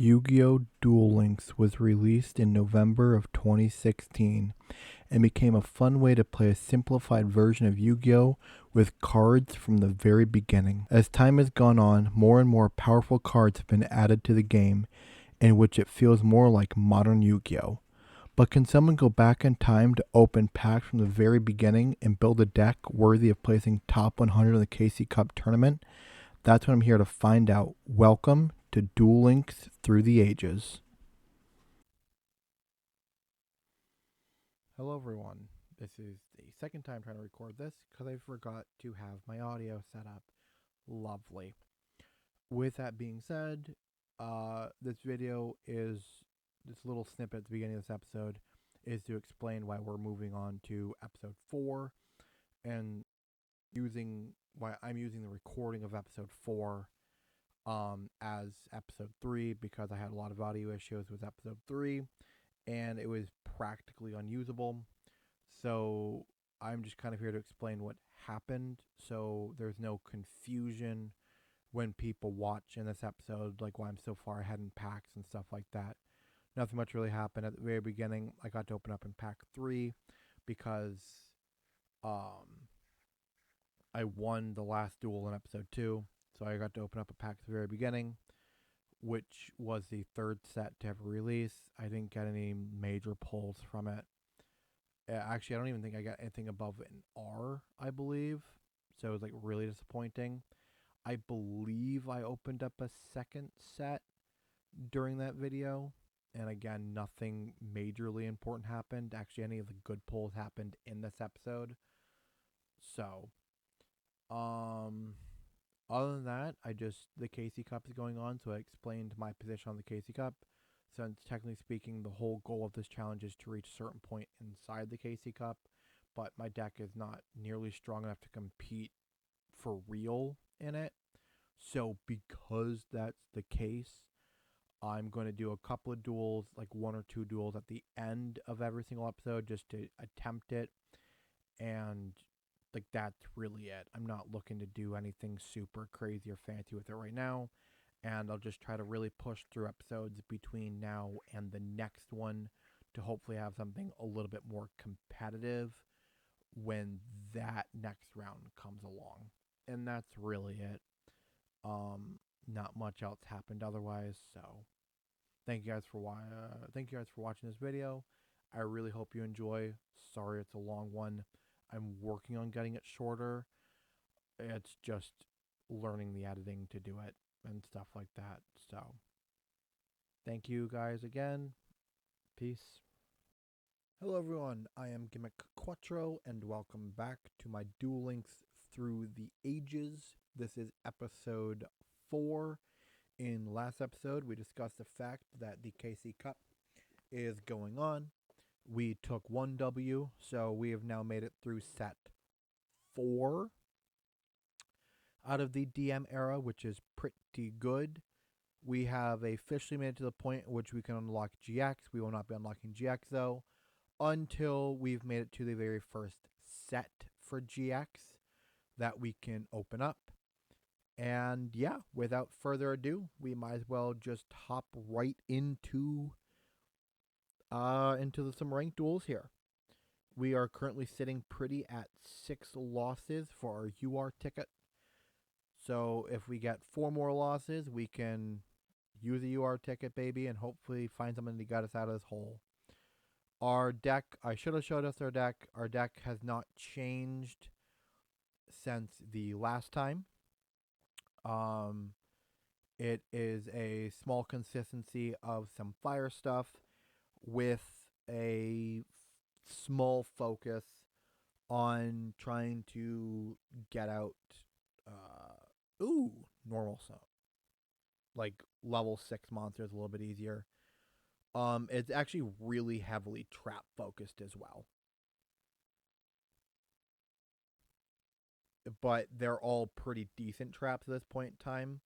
Yu-Gi-Oh! Duel Links was released in November of 2016 and became a fun way to play a simplified version of Yu-Gi-Oh! With cards from the very beginning. As time has gone on, more and more powerful cards have been added to the game, in which it feels more like modern Yu-Gi-Oh! But can someone go back in time to open packs from the very beginning and build a deck worthy of placing top 100 in the KC Cup tournament? That's what I'm here to find out. Welcome to Duel Links Through the Ages. Hello, everyone. This is the second time trying to record this because I forgot to have my audio set up. Lovely. With that being said, this video is this little snippet at the beginning of this episode is to explain why we're moving on to episode 4 and why I'm using the recording of episode 4 as episode 3 because I had a lot of audio issues with episode 3 and it was practically unusable. So I'm just kind of here to explain what happened so there's no confusion when people watch in this episode, like why I'm so far ahead in packs and stuff like that. Nothing much really happened at the very beginning. I got to open up in pack 3 because I won the last duel in episode 2. So I got to open up a pack at the very beginning, which was the third set to ever release. I didn't get any major pulls from it. Actually, I don't even think I got anything above an R, I believe. So it was like really disappointing. I believe I opened up a second set during that video. And again, nothing majorly important happened. Actually, any of the good pulls happened in this episode. So, other than that, the KC Cup is going on, so I explained my position on the KC Cup. Since technically speaking, the whole goal of this challenge is to reach a certain point inside the KC Cup, but my deck is not nearly strong enough to compete for real in it. So because that's the case, I'm going to do a couple of duels, like 1 or 2 duels at the end of every single episode just to attempt it. And like that's really it. I'm not looking to do anything super crazy or fancy with it right now. And I'll just try to really push through episodes between now and the next one to hopefully have something a little bit more competitive when that next round comes along. And that's really it. Not much else happened otherwise, so thank you guys for watching this video. I really hope you enjoy. Sorry it's a long one. I'm working on getting it shorter. It's just learning the editing to do it and stuff like that. So, thank you guys again. Peace. Hello everyone, I am Gimmick Quattro and welcome back to my Duel Links Through the Ages. This is episode 4. In last episode, we discussed the fact that the KC Cup is going on. We took 1 W, so we have now made it through set 4 out of the DM era, which is pretty good. We have officially made it to the point in which we can unlock GX. We will not be unlocking GX, though, until we've made it to the very first set for GX that we can open up. And yeah, without further ado, we might as well just hop right into some ranked duels here. We are currently sitting pretty at 6 losses for our UR ticket. So if we get 4 more losses, we can use a UR ticket, baby, and hopefully find something to get us out of this hole. Our deck, I should have showed us our deck. Our deck has not changed since the last time. It is a small consistency of some fire stuff with a small focus on trying to get out normal so like level 6 monsters a little bit easier. It's actually really heavily trap focused as well, but they're all pretty decent traps at this point in time,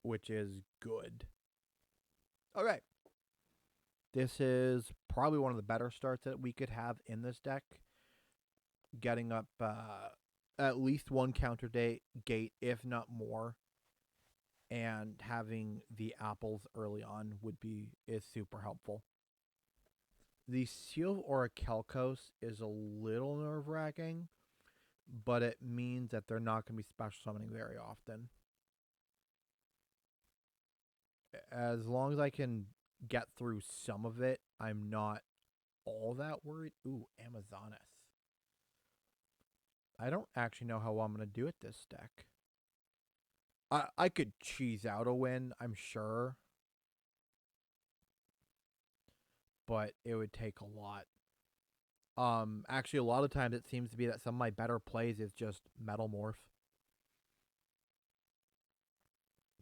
which is good. Okay, this is probably one of the better starts that we could have in this deck, getting up at least 1 counter gate, if not more. and having the apples early on is super helpful. The Seal of Orichalcos is a little nerve wracking, but it means that they're not going to be special summoning very often. As long as I can get through some of it, I'm not all that worried. Ooh, Amazonas. I don't actually know how I'm going to do it this deck. I could cheese out a win, I'm sure, but it would take a lot. Actually, a lot of times it seems to be that some of my better plays is just Metal Morph.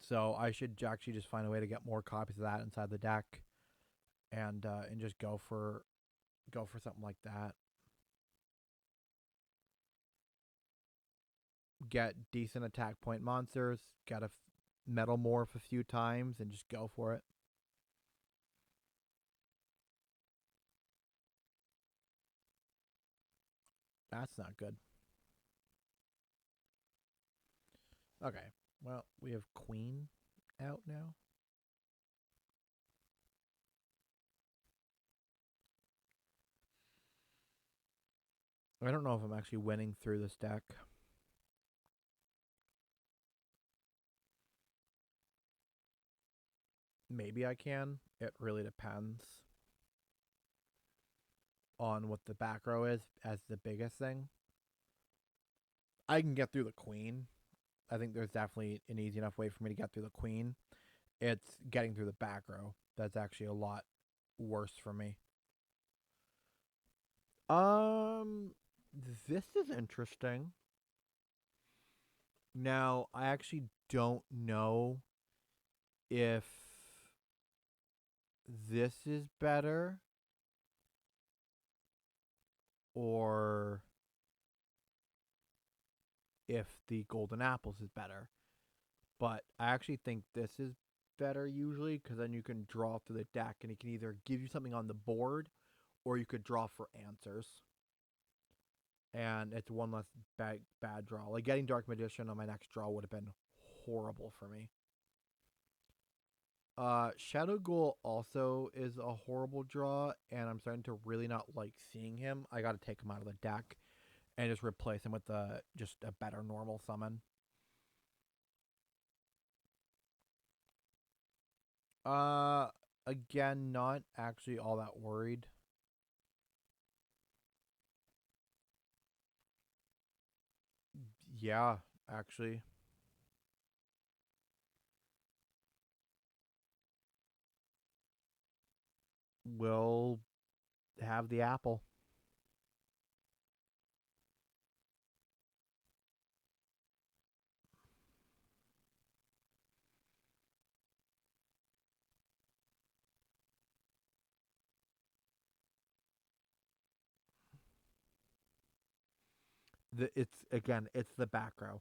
So I should actually just find a way to get more copies of that inside the deck, and just go for something like that. Get decent attack point monsters, get a Metal Morph a few times, and just go for it. That's not good. Okay, well, we have Queen out now. I don't know if I'm actually winning through this deck. Maybe I can. It really depends on what the back row is as the biggest thing. I can get through the Queen. I think there's definitely an easy enough way for me to get through the Queen. It's getting through the back row that's actually a lot worse for me. This is interesting. Now, I actually don't know if this is better or if the Golden Apples is better. But I actually think this is better usually because then you can draw through the deck and it can either give you something on the board or you could draw for answers. And it's one less bad draw. Like getting Dark Magician on my next draw would have been horrible for me. Shadow Ghoul also is a horrible draw, and I'm starting to really not like seeing him. I got to take him out of the deck and just replace him with just a better normal summon. Uh, Again, not actually all that worried. Yeah, actually. We'll have the apple. It's the back row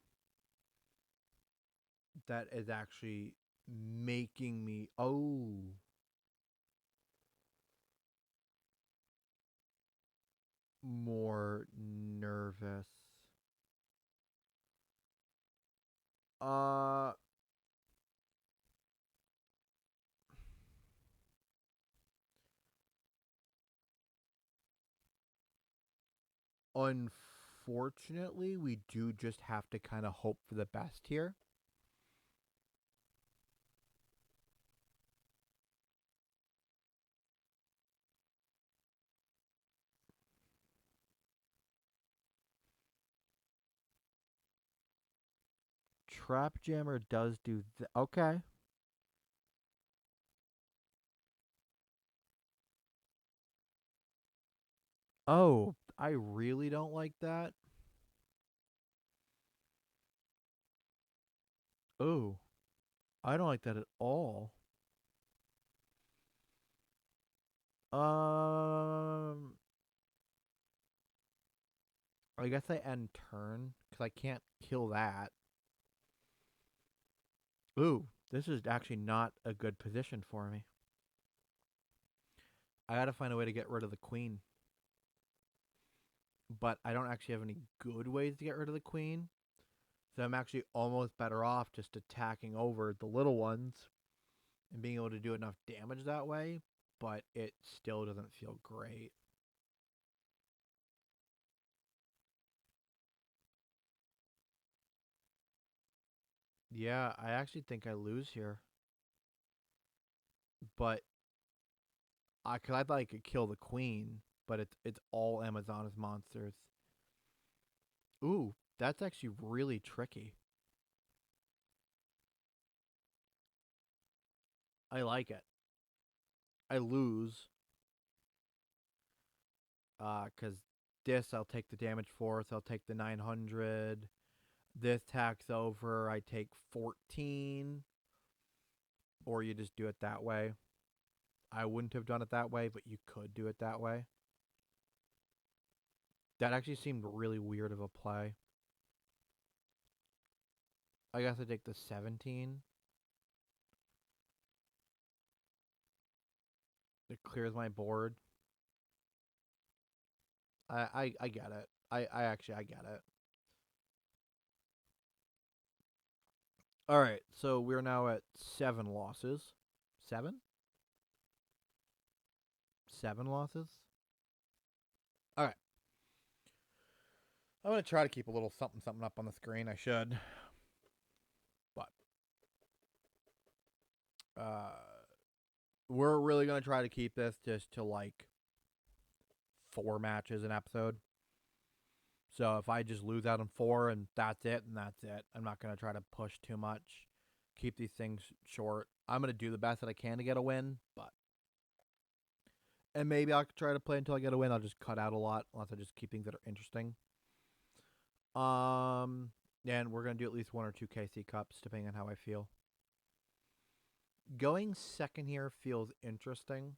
that is actually making me more nervous. Uh Unfortunately, we do just have to kind of hope for the best here. Trap Jammer does do okay. Oh, I really don't like that. Oh, I don't like that at all. Um, I guess I end turn because I can't kill that. Ooh, this is actually not a good position for me. I gotta find a way to get rid of the queen. But I don't actually have any good ways to get rid of the queen. So I'm actually almost better off just attacking over the little ones and being able to do enough damage that way, but it still doesn't feel great. Yeah, I actually think I lose here. But cause I thought I could kill the queen, but it's all Amazon's monsters. Ooh, that's actually really tricky. I like it. I lose, cause this I'll take the damage for, so I'll take the 900. This tax over, I take 14, or you just do it that way. I wouldn't have done it that way, but you could do it that way. That actually seemed really weird of a play. I guess I take the 17. It clears my board. I get it. I get it. All right, so we're now at 7 losses. 7? 7 losses? All right. I'm going to try to keep a little something something up on the screen. I should. But uh we're really going to try to keep this just to like 4 matches an episode. So if I just lose out on 4 and that's it, and that's it. I'm not going to try to push too much. Keep these things short. I'm going to do the best that I can to get a win, but and maybe I'll try to play until I get a win. I'll just cut out a lot unless I just keep things that are interesting. And we're gonna do at least 1 or 2 KC Cups depending on how I feel. Going second here feels interesting.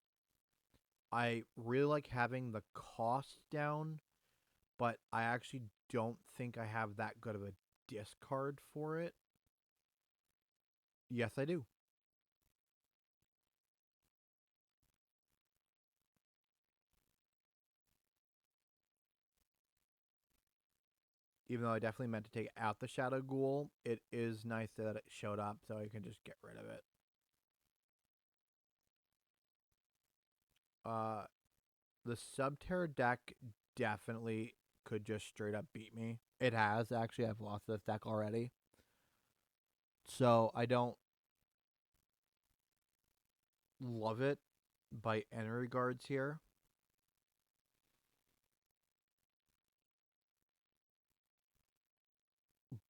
I really like having the cost down, but I actually don't think I have that good of a discard for it. Yes, I do. Even though I definitely meant to take out the Shadow Ghoul, it is nice that it showed up so I can just get rid of it. The Subterra deck definitely could just straight up beat me. It has, actually. I've lost this deck already. So I don't love it by any regards here.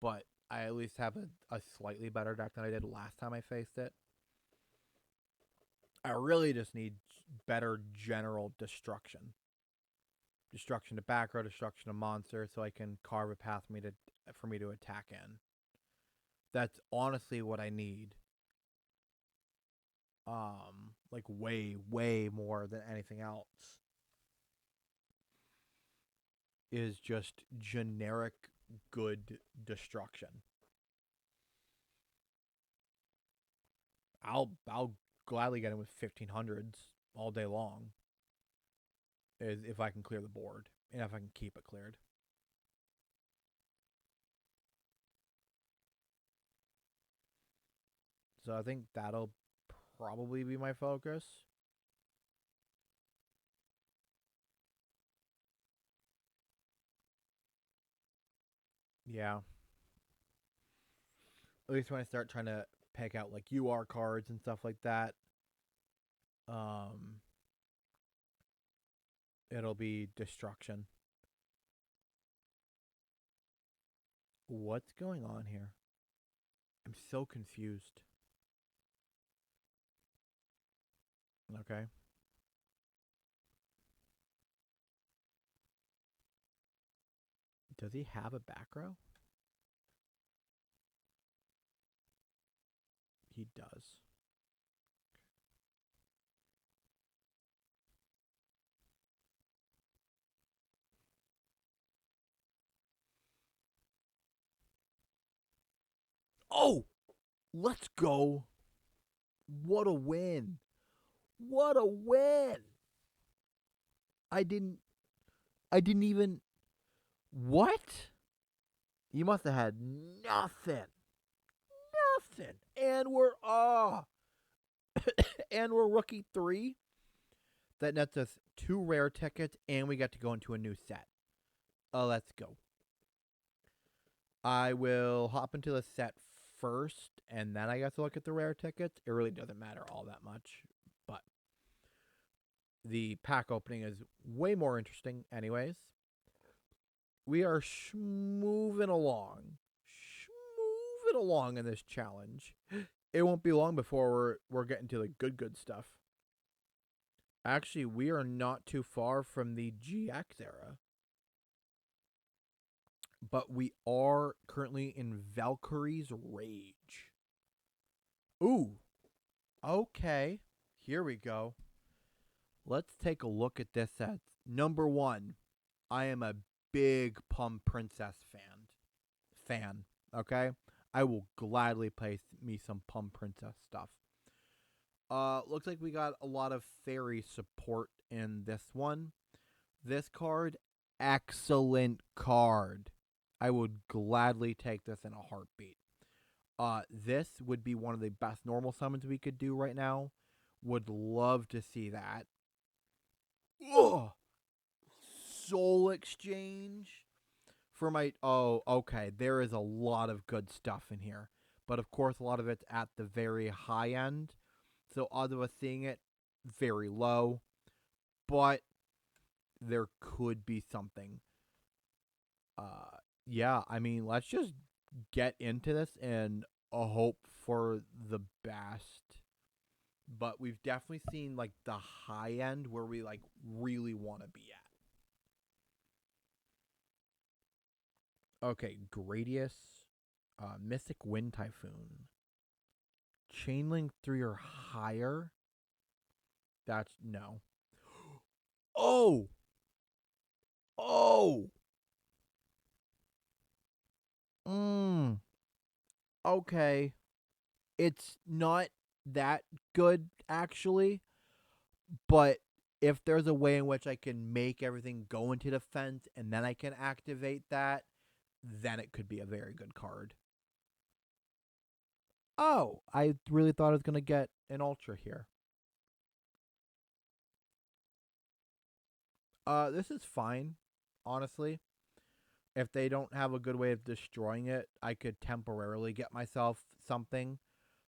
But I at least have a slightly better deck than I did last time I faced it. I really just need better general destruction. Destruction to back row, destruction to monster, so I can carve a path for me to attack in. That's honestly what I need. Like way, way more than anything else. Is just generic good destruction. I'll gladly get him with 1500s all day long. Is if I can clear the board and if I can keep it cleared. So I think that'll probably be my focus. Yeah. At least when I start trying to pick out like UR cards and stuff like that, um, it'll be destruction. What's going on here? I'm so confused. Okay. Does he have a back row? He does. Oh, let's go. What a win. What a win. I didn't even. What? You must have had nothing. Nothing. And we're rookie 3. That nets us 2 rare tickets, and we get to go into a new set. Let's go. I will hop into the set first, and then I get to look at the rare tickets. It really doesn't matter all that much, but the pack opening is way more interesting anyways. We are moving along. Moving along in this challenge. It won't be long before we're getting to the good stuff. Actually, we are not too far from the GX era. But we are currently in Valkyrie's Rage. Ooh. Okay. Here we go. Let's take a look at this set. Number 1. I am a big Pum Princess fan. Okay? I will gladly play me some Pum Princess stuff. Looks like we got a lot of fairy support in this one. This card, excellent card. I would gladly take this in a heartbeat. This would be one of the best normal summons we could do right now. Would love to see that. Ugh! Soul Exchange for my... Oh, okay. There is a lot of good stuff in here. But of course, a lot of it's at the very high end. So odds of us seeing it, very low. But there could be something. Yeah, I mean, let's just get into this and hope for the best. But we've definitely seen like the high end where we like really want to be at. Okay, Gradius, Mystic Wind Typhoon, Chainlink 3 or higher. That's no. Oh, oh. Okay. It's not that good actually, but if there's a way in which I can make everything go into defense and then I can activate that, then it could be a very good card. Oh, I really thought I was going to get an Ultra here. This is fine, honestly. If they don't have a good way of destroying it, I could temporarily get myself something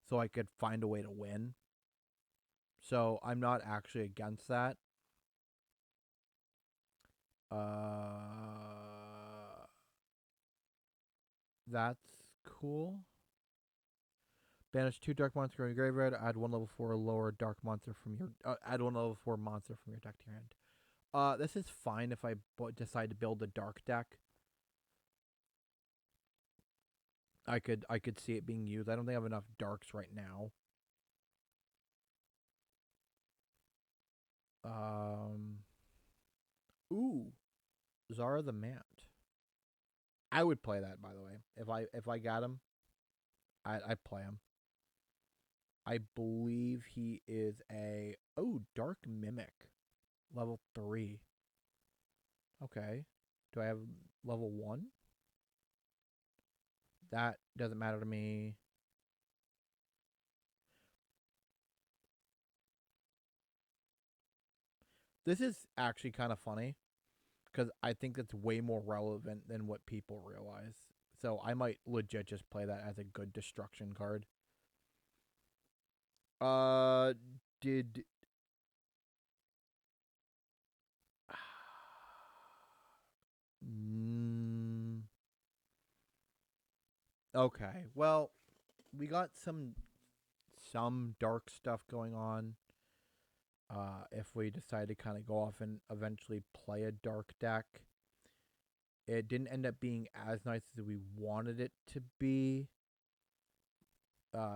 so I could find a way to win. So I'm not actually against that. That's cool. Banish 2 dark monsters from your graveyard. Add 1 level 4 lower dark monster from your. Add 1 level 4 monster from your deck to your hand. This is fine if I decide to build a dark deck. I could see it being used. I don't think I have enough darks right now. Ooh, Zara the Mant. I would play that, by the way. If I got him, I'd play him. I believe he is a Dark Mimic, level 3. Okay, do I have level 1? That doesn't matter to me. This is actually kind of funny because I think it's way more relevant than what people realize. So I might legit just play that as a good destruction card. Did Okay. Well, we got some dark stuff going on. If we decide to kind of go off and eventually play a dark deck, it didn't end up being as nice as we wanted it to be.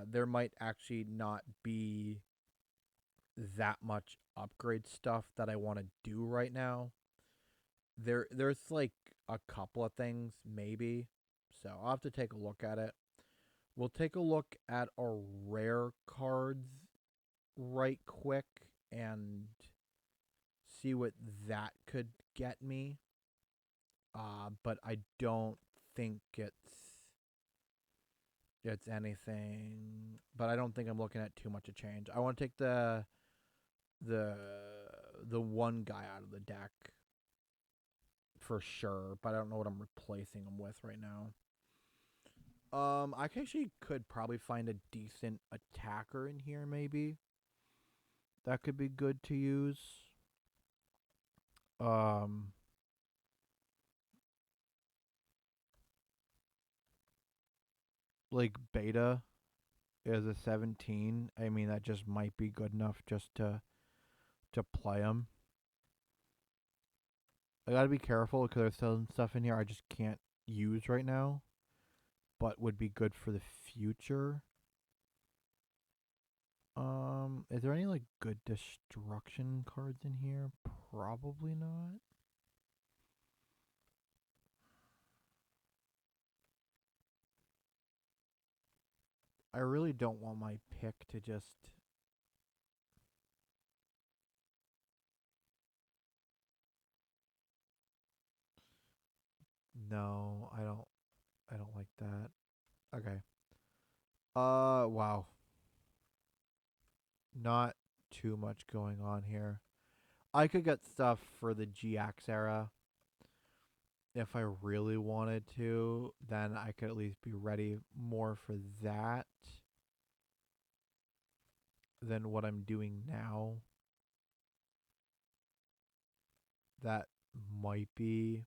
There might actually not be that much upgrade stuff that I want to do right now. There's like a couple of things maybe, so I'll have to take a look at it. We'll take a look at our rare cards right quick and see what that could get me. But I don't think it's anything, but I don't think I'm looking at too much of change. I want to take the the one guy out of the deck for sure, but I don't know what I'm replacing him with right now. I actually could probably find a decent attacker in here, maybe. That could be good to use. Um, like Beta is a 17. I mean, that just might be good enough just to play him. I gotta be careful because there's some stuff in here I just can't use right now, but would be good for the future. Is there any like good destruction cards in here? Probably not. I really don't want my pick to just. No, I don't. I don't like that. Okay. Wow. Not too much going on here. I could get stuff for the GX era if I really wanted to. Then I could at least be ready more for that than what I'm doing now. That might be.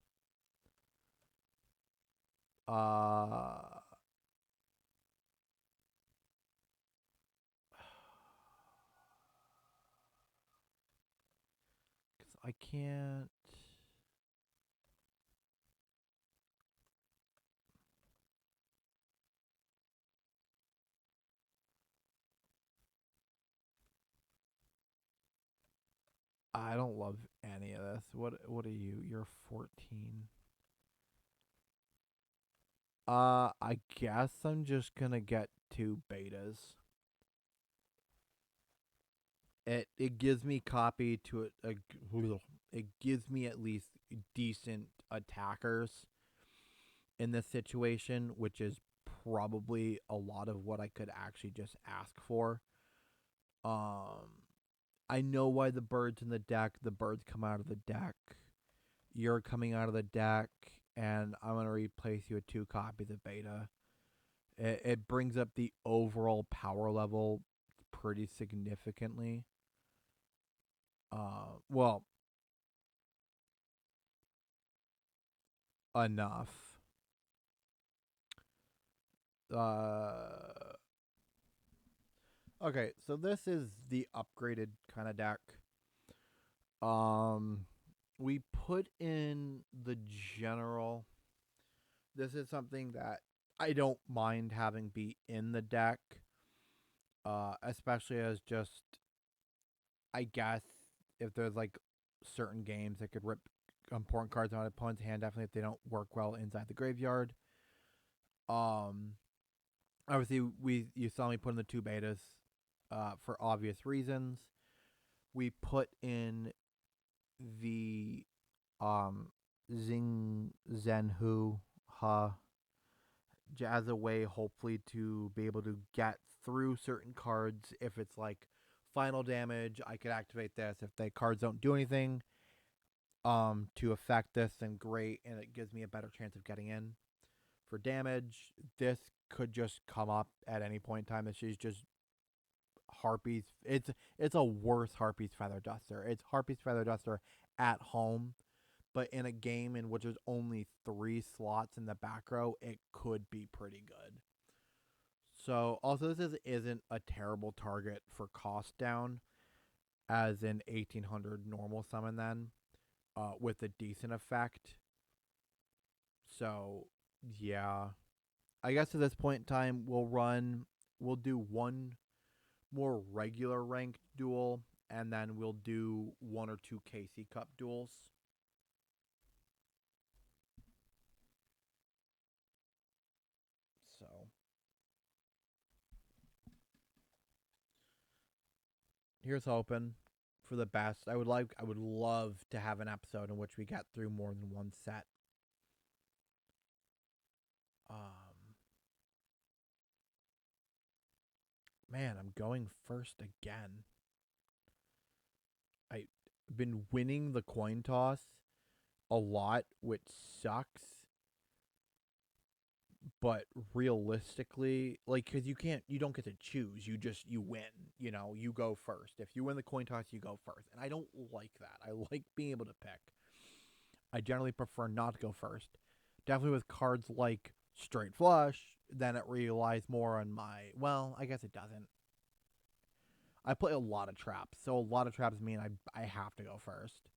Uh, Cause I can't. I don't love any of this. What are you? You're 14. I guess I'm just gonna get two betas. It gives me copy to it gives me at least decent attackers in this situation, which is probably a lot of what I could actually just ask for. Um, I know why the bird's in the deck. The birds come out of the deck. You're coming out of the deck, and I'm gonna replace you with two copies of beta. It brings up the overall power level pretty significantly. Well, enough. Uh, okay, so this is the upgraded kind of deck. Um, we put in the general. This is something that I don't mind having be in the deck, especially as just I guess if there's like certain games that could rip important cards out of opponent's hand, definitely if they don't work well inside the graveyard. Um, Obviously you saw me put in the two betas, for obvious reasons. We put in the Zing Zenhu Ha as a way, hopefully, to be able to get through certain cards. If it's like final damage, I could activate this. If the cards don't do anything to affect this, then great, and it gives me a better chance of getting in. For damage, this could just come up at any point in time. She's just Harpy's. It's a worse Harpy's Feather Duster. It's Harpy's Feather Duster at home, but in a game in which there's only 3 slots in the back row, it could be pretty good. So also isn't a terrible target for cost down, as in 1800 normal summon then, with a decent effect. So yeah, I guess at this point in time we'll do one more regular ranked duel, and then we'll do 1 or 2 KC Cup duels. So here's hoping for the best. I would love to have an episode in which we get through more than one set. Um, man, I'm going first again. I've been winning the coin toss a lot, which sucks. But realistically, like, because you don't get to choose. You win. You go first. If you win the coin toss, you go first. And I don't like that. I like being able to pick. I generally prefer not to go first. Definitely with cards like straight flush, then it relies more on my. Well, I guess it doesn't. I play a lot of traps, so a lot of traps mean I have to go first,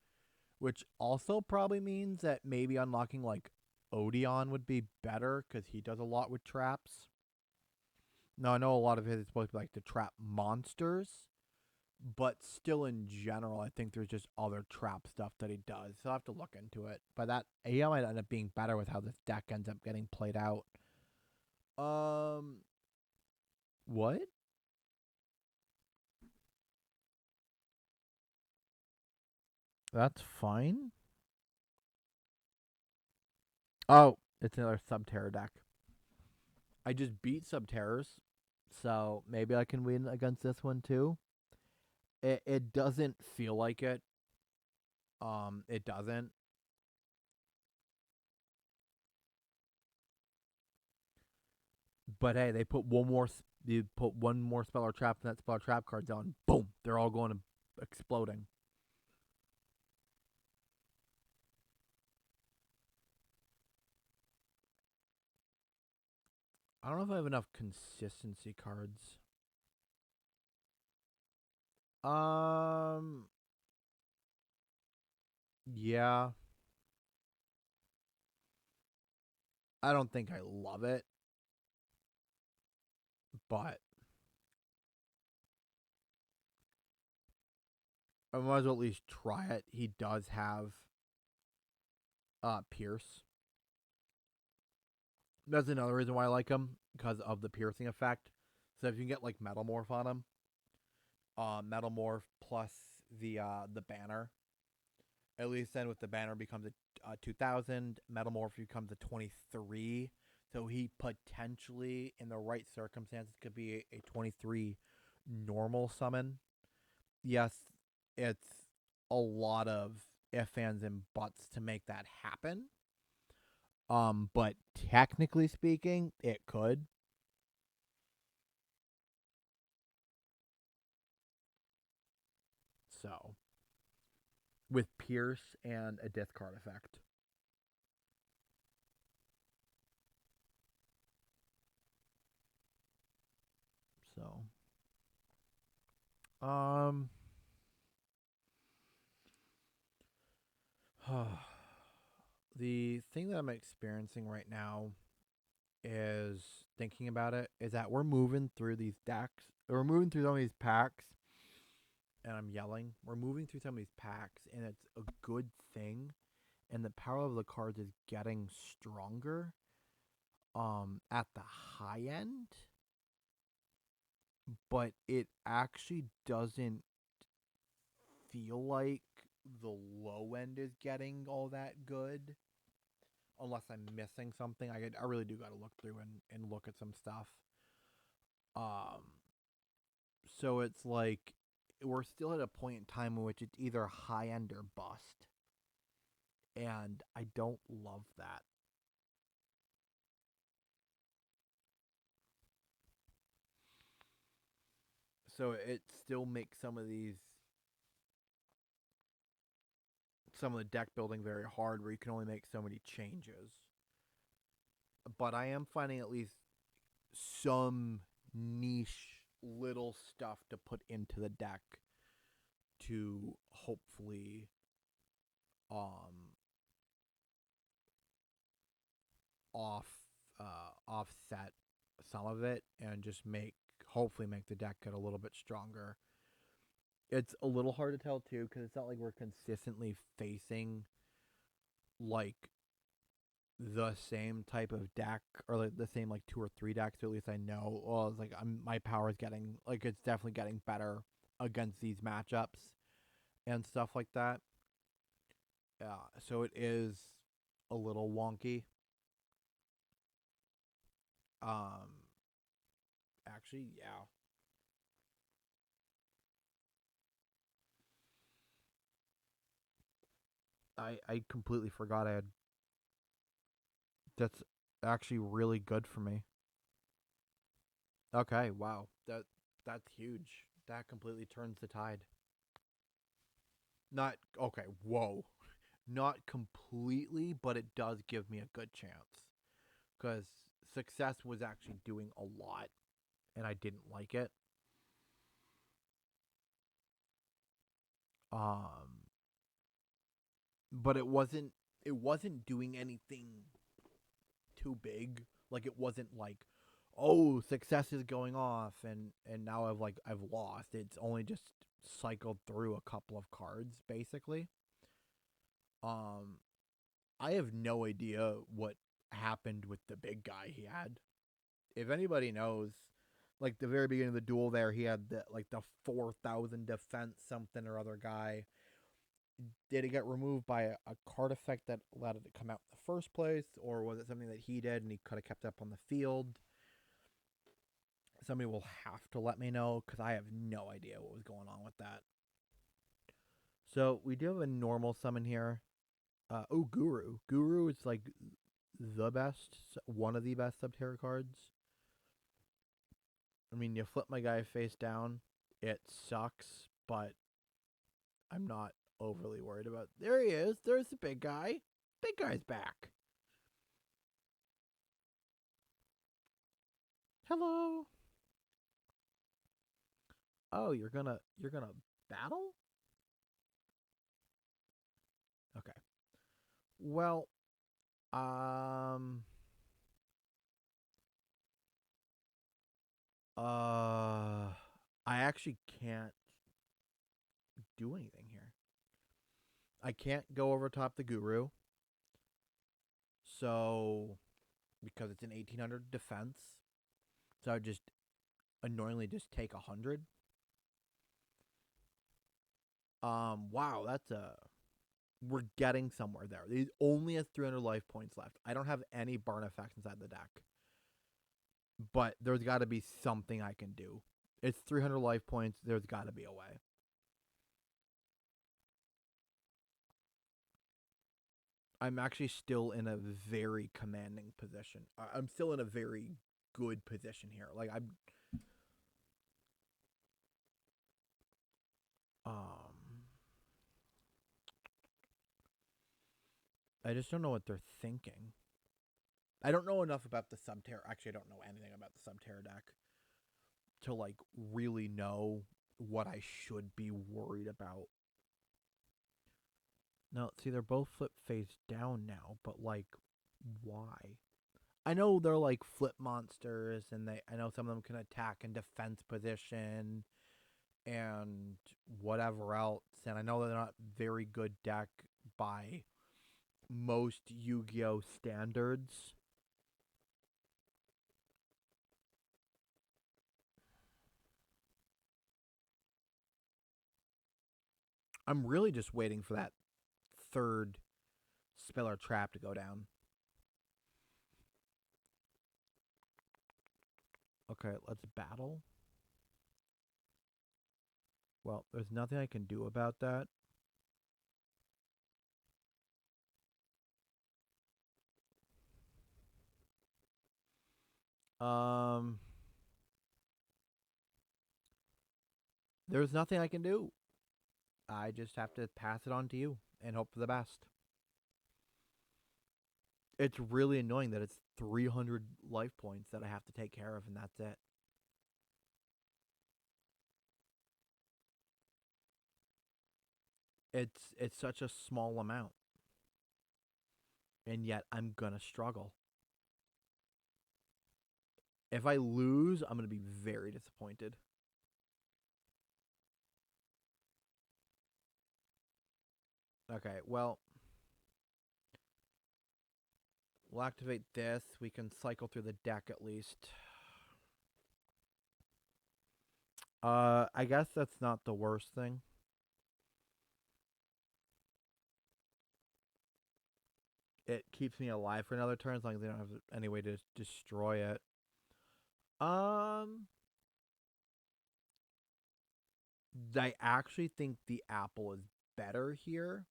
which also probably means that maybe unlocking like Odeon would be better because he does a lot with traps. Now I know a lot of his is supposed to be like to trap monsters, but still in general, I think there's just other trap stuff that he does. So I'll have to look into it. But that AI might end up being better with how this deck ends up getting played out. Um, what? That's fine. Oh, it's another Subterror deck. I just beat Subterrors, so maybe I can win against this one too. It doesn't feel like it. It doesn't. But hey, they put one more. You put one more spell or trap, and that spell or trap card's on. Boom! They're all going to exploding. I don't know if I have enough consistency cards. Um, yeah, I don't think I love it, but I might as well at least try it. He does have Pierce. That's another reason why I like him because of the piercing effect. So if you can get like Metal Morph on him, Metal Morph plus the banner. At least then with the banner becomes a 2000. Metal Morph becomes a 23. So he potentially, in the right circumstances, could be a 23 normal summon. Yes, it's a lot of ifs, ands, and buts to make that happen. But technically speaking, it could. So with Pierce and a discard effect. So, um, the thing that I'm experiencing right now is thinking about it is that we're moving through these decks. We're moving through some of these packs, and I'm yelling. We're moving through some of these packs, and it's a good thing. And the power of the cards is getting stronger. At the high end, but it actually doesn't feel like the low end is getting all that good. Unless I'm missing something, I really do got to look through and look at some stuff. Um, so it's like we're still at a point in time in which it's either high end or bust, and I don't love that. So it still makes some of the deck building very hard, where you can only make so many changes. But I am finding at least some niche little stuff to put into the deck to hopefully um off offset some of it and just make hopefully make the deck get a little bit stronger. It's a little hard to tell too because it's not like we're consistently facing like the same type of deck or like the same like two or three decks. So at least I know. Well, it's like my power is getting like it's definitely getting better against these matchups and stuff like that. Yeah, so it is a little wonky. Um, actually, yeah. I completely forgot I had. That's actually really good for me. Okay, wow. That's huge. That completely turns the tide. Not okay, whoa. Not completely, but it does give me a good chance. Cuz success was actually doing a lot and I didn't like it. Um but it wasn't doing anything too big. Like it wasn't like, oh, success is going off and now I've lost. It's only just cycled through a couple of cards basically. Um I have no idea what happened with the big guy he had. If anybody knows, like the very beginning of the duel there, he had the 4,000 defense something or other guy. Did it get removed by a card effect that allowed it to come out in the first place, or was it something that he did and he could have kept up on the field? Somebody will have to let me know because I have no idea what was going on with that. So we do have a normal summon here. Guru. Guru is like the best, one of the best Subterra cards. I mean, you flip my guy face down, it sucks, but I'm not overly worried about. There he is. There's the big guy. Big guy's back. Hello. Oh, you're gonna battle? Okay. Well, um, I actually can't do anything here. I can't go over top the guru. So, because it's an 1800 defense, so I would just annoyingly just take 100. Wow, that's a we're getting somewhere there. He only has 300 life points left. I don't have any burn effects inside the deck, but there's got to be something I can do. It's 300 life points. There's got to be a way. I'm actually still in a very commanding position. I'm still in a very good position here. Like um, I just don't know what they're thinking. I don't know enough about the Subterra. Actually, I don't know anything about the Subterra deck to like really know what I should be worried about. No, see, they're both flip face down now, but like, why? I know they're like flip monsters, and I know some of them can attack in defense position and whatever else, and I know they're not very good deck by most Yu-Gi-Oh standards. I'm really just waiting for that third Spiller Trap to go down. Okay, let's battle. Well, there's nothing I can do about that. Um, there's nothing I can do. I just have to pass it on to you and hope for the best. It's really annoying that it's 300 life points that I have to take care of, and that's it. It's such a small amount, and yet I'm gonna struggle. If I lose, I'm gonna be very disappointed. Okay, well, we'll activate this. We can cycle through the deck at least. I guess that's not the worst thing. It keeps me alive for another turn as long as they don't have any way to destroy it. Um, I actually think the apple is better here.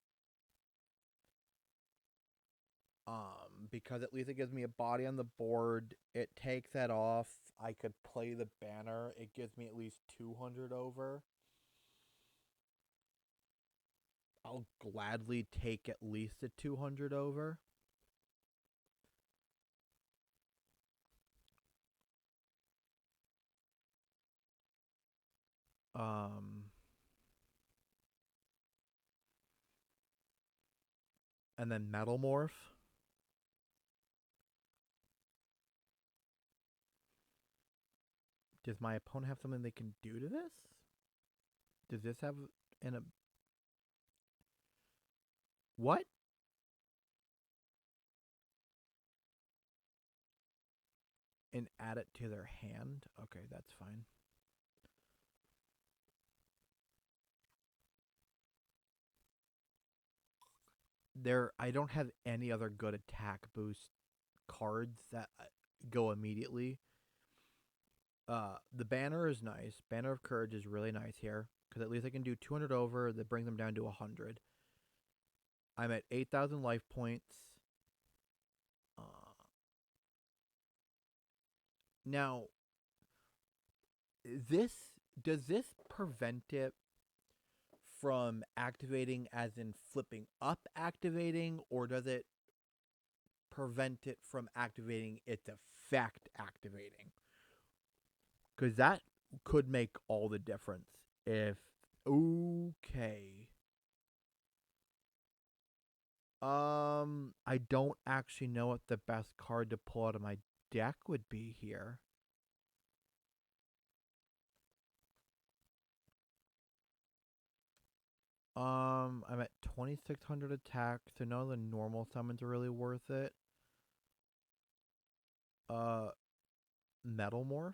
Because at least it gives me a body on the board. It takes that off. I could play the banner. It gives me at least 200 over. I'll gladly take at least a 200 over. Um, and then Metal Morph. Does my opponent have something they can do to this? Does this have an what? And add it to their hand? Okay, that's fine. I don't have any other good attack boost cards that go immediately. The banner is nice. Banner of Courage is really nice here because at least I can do 200 over. That brings them down to 100. I'm at 8,000 life points. Uh, Now, this does this prevent it from activating, as in flipping up activating, or does it prevent it from activating its effect activating? Because that could make all the difference. If okay, I don't actually know what the best card to pull out of my deck would be here. I'm at 2,600 attack, so none of the normal summons are really worth it. Uh, Metal Morph.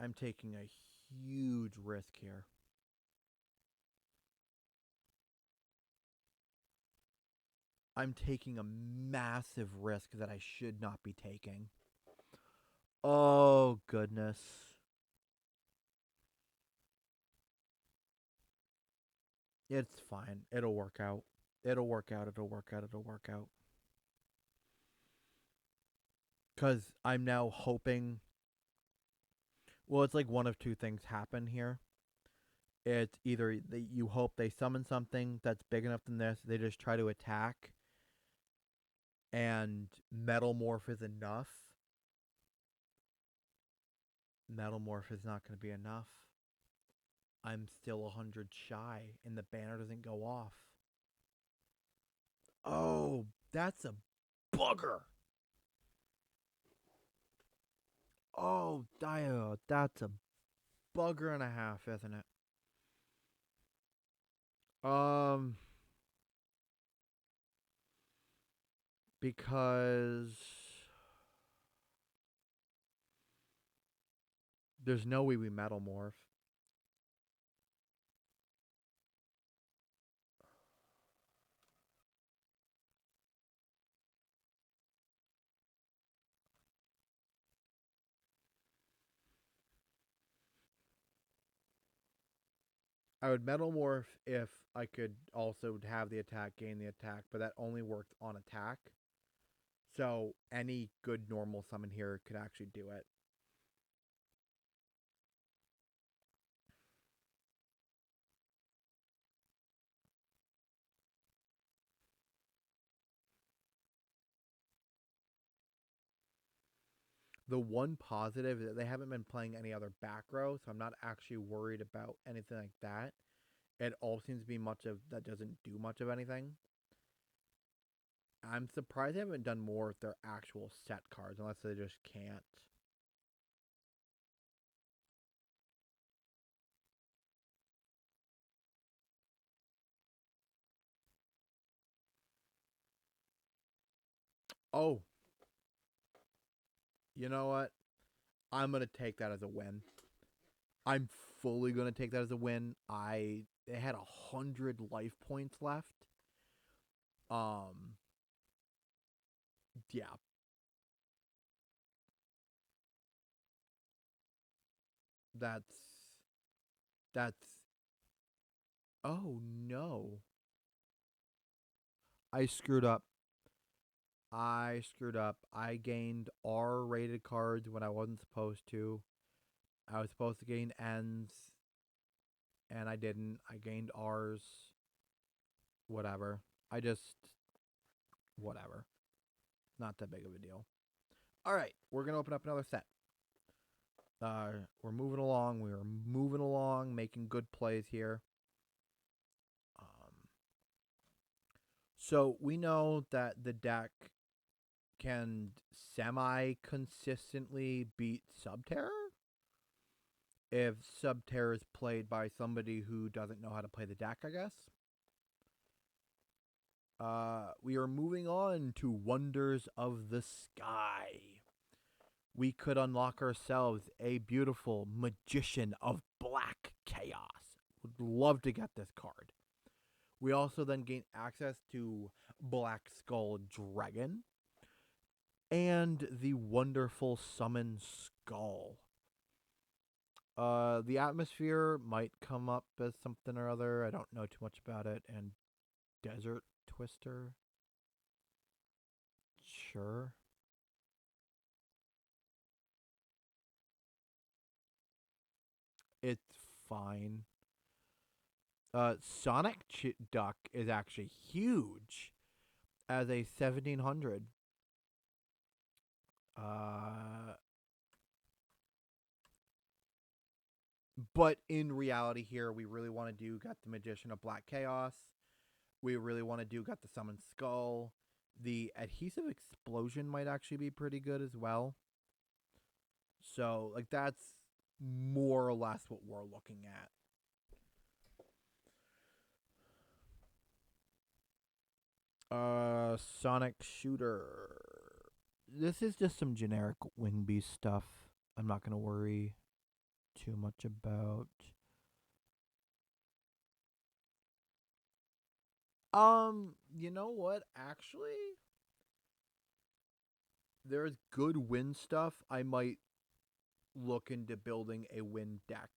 I'm taking a huge risk here. I'm taking a massive risk that I should not be taking. Oh, goodness. It's fine. It'll work out. It'll work out. It'll work out. It'll work out. Because I'm now hoping. Well, it's like one of two things happen here. It's either you hope they summon something that's big enough than this, they just try to attack, and Metal Morph is enough. Metal Morph is not going to be enough. I'm still 100 shy, and the banner doesn't go off. Oh, that's a bugger. Oh, Dio, that's a bugger and a half, isn't it? Um, because there's no way we Metal Morph. I would Metal Morph if I could also have the attack, gain the attack, but that only worked on attack. So any good normal summon here could actually do it. The one positive is that they haven't been playing any other back row, so I'm not actually worried about anything like that. It all seems to be much of that doesn't do much of anything. I'm surprised they haven't done more with their actual set cards, unless they just can't. Oh, You know what? I'm gonna take that as a win. I'm fully gonna take that as a win. They had 100 life points left. Um, yeah, that's that's. Oh no, I screwed up. I screwed up. I gained R-rated cards when I wasn't supposed to. I was supposed to gain N's, and I didn't. I gained R's. Whatever. I just whatever. Not that big of a deal. All right, we're gonna open up another set. We're moving along. We are moving along, making good plays here. Um, so we know that the deck can semi consistently beat Subterror if Subterror is played by somebody who doesn't know how to play the deck, I guess. We are moving on to Wonders of the Sky. We could unlock ourselves a beautiful Magician of Black Chaos. Would love to get this card. We also then gain access to Black Skull Dragon and the wonderful Summon Skull. The atmosphere might come up as something or other. I don't know too much about it. And Desert Twister. Sure. It's fine. Sonic Duck is actually huge as a 1700. Uh, but in reality here, we really want to do got the Magician of Black Chaos. We really want to do got the Summon Skull. The Adhesive Explosion might actually be pretty good as well. So, like, that's more or less what we're looking at. Sonic Shooter. This is just some generic Wing Beast stuff. I'm not gonna worry too much about. You know what? Actually, there's good wind stuff. I might look into building a wind deck.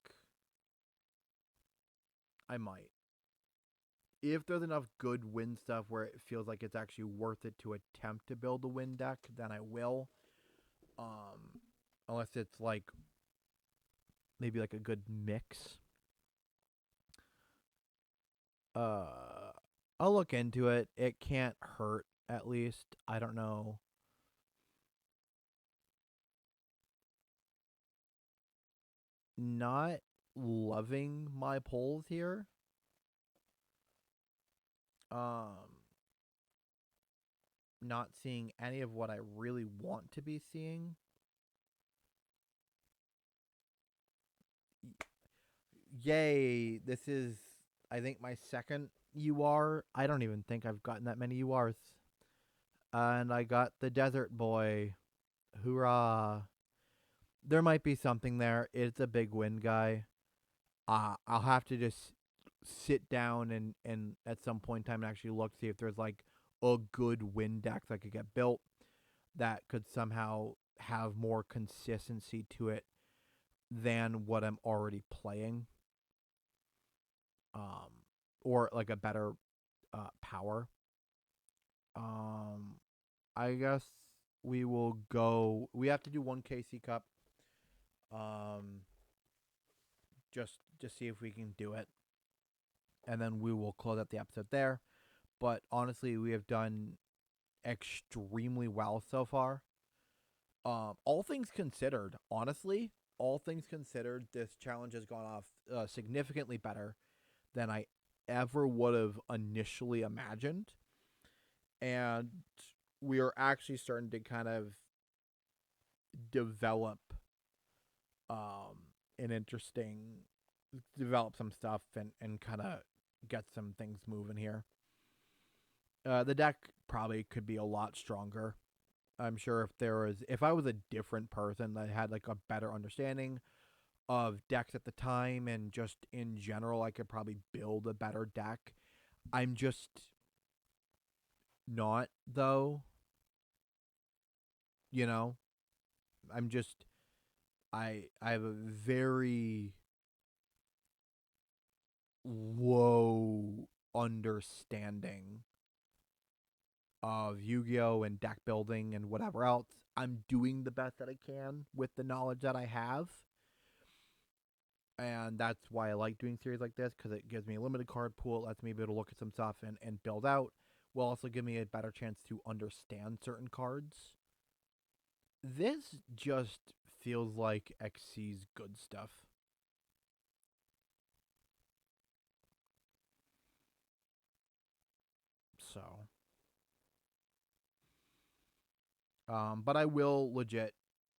I might. If there's enough good wind stuff where it feels like it's actually worth it to attempt to build a wind deck, then I will. Um, unless it's like maybe like a good mix. Uh, I'll look into it. It can't hurt. At least I don't know. Not loving my polls here. Um, not seeing any of what I really want to be seeing. Yay! This is, I think, my second UR. I don't even think I've gotten that many URs. And I got the Desert Boy. Hoorah! There might be something there. It's a big win guy. I'll have to just sit down and at some point in time and actually look see if there's like a good win deck that could get built that could somehow have more consistency to it than what I'm already playing. Um, or like a better power. Um, I guess we will go. We have to do one KC Cup. Um, just see if we can do it, and then we will close out the episode there. But honestly, we have done extremely well so far. All things considered, honestly, all things considered, this challenge has gone off significantly better than I ever would have initially imagined. And we are actually starting to kind of develop an interesting, develop some stuff and kind of get some things moving here. The deck probably could be a lot stronger. I'm sure if I was a different person that had like a better understanding of decks at the time and just in general, I could probably build a better deck. I'm just not, though. You know, I'm just I have a very low understanding of Yu-Gi-Oh and deck building and whatever else. I'm doing the best that I can with the knowledge that I have. And that's why I like doing series like this, because it gives me a limited card pool. It lets me be able to look at some stuff and build out. Will also give me a better chance to understand certain cards. This just feels like XC's good stuff. So, but I will legit.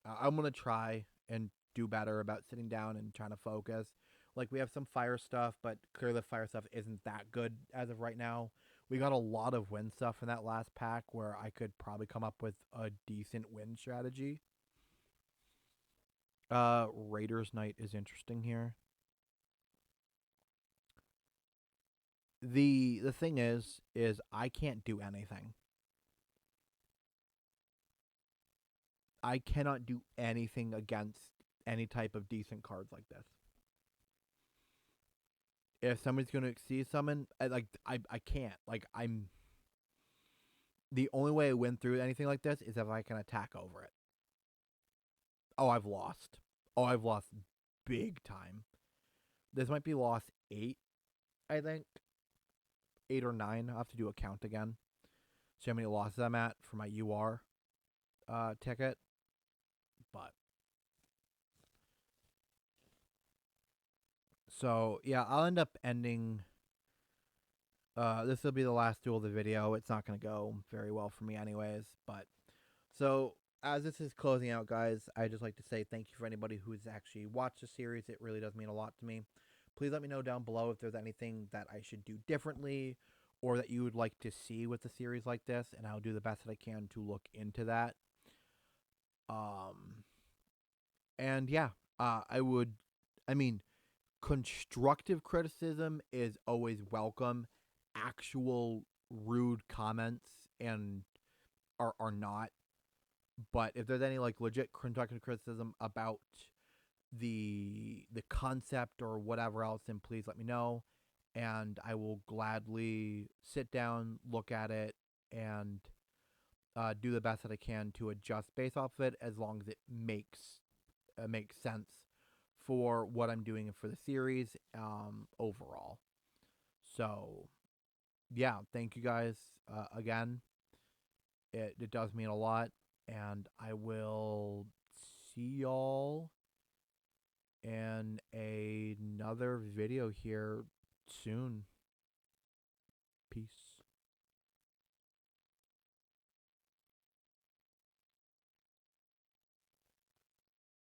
I'm gonna try and do better about sitting down and trying to focus. Like we have some fire stuff, but clearly the fire stuff isn't that good as of right now. We got a lot of win stuff in that last pack where I could probably come up with a decent win strategy. Raiders Night is interesting here. The thing is I can't do anything. I cannot do anything against any type of decent cards like this. If somebody's going to exceed summon, I can't. Like I'm the only way I win through anything like this is if I can attack over it. Oh, I've lost. Oh, I've lost big time. This might be loss 8, I think. 8 or 9. I'll have to do a count again. See how many losses I'm at for my UR ticket. But so yeah, I'll end up ending. This will be the last duel of the video. It's not going to go very well for me, anyways. But so as this is closing out, guys, I just like to say thank you for anybody who's actually watched the series. It really does mean a lot to me. Please let me know down below if there's anything that I should do differently or that you would like to see with a series like this, and I'll do the best that I can to look into that. Um, and yeah, I would. I mean, constructive criticism is always welcome. Actual rude comments and are not. But if there's any like legit constructive criticism about the concept or whatever else, then please let me know, and I will gladly sit down, look at it, and do the best that I can to adjust based off of it, as long as it makes sense for what I'm doing for the series overall. So yeah, thank you guys again. It does mean a lot, and I will see y'all in another video here soon. Peace.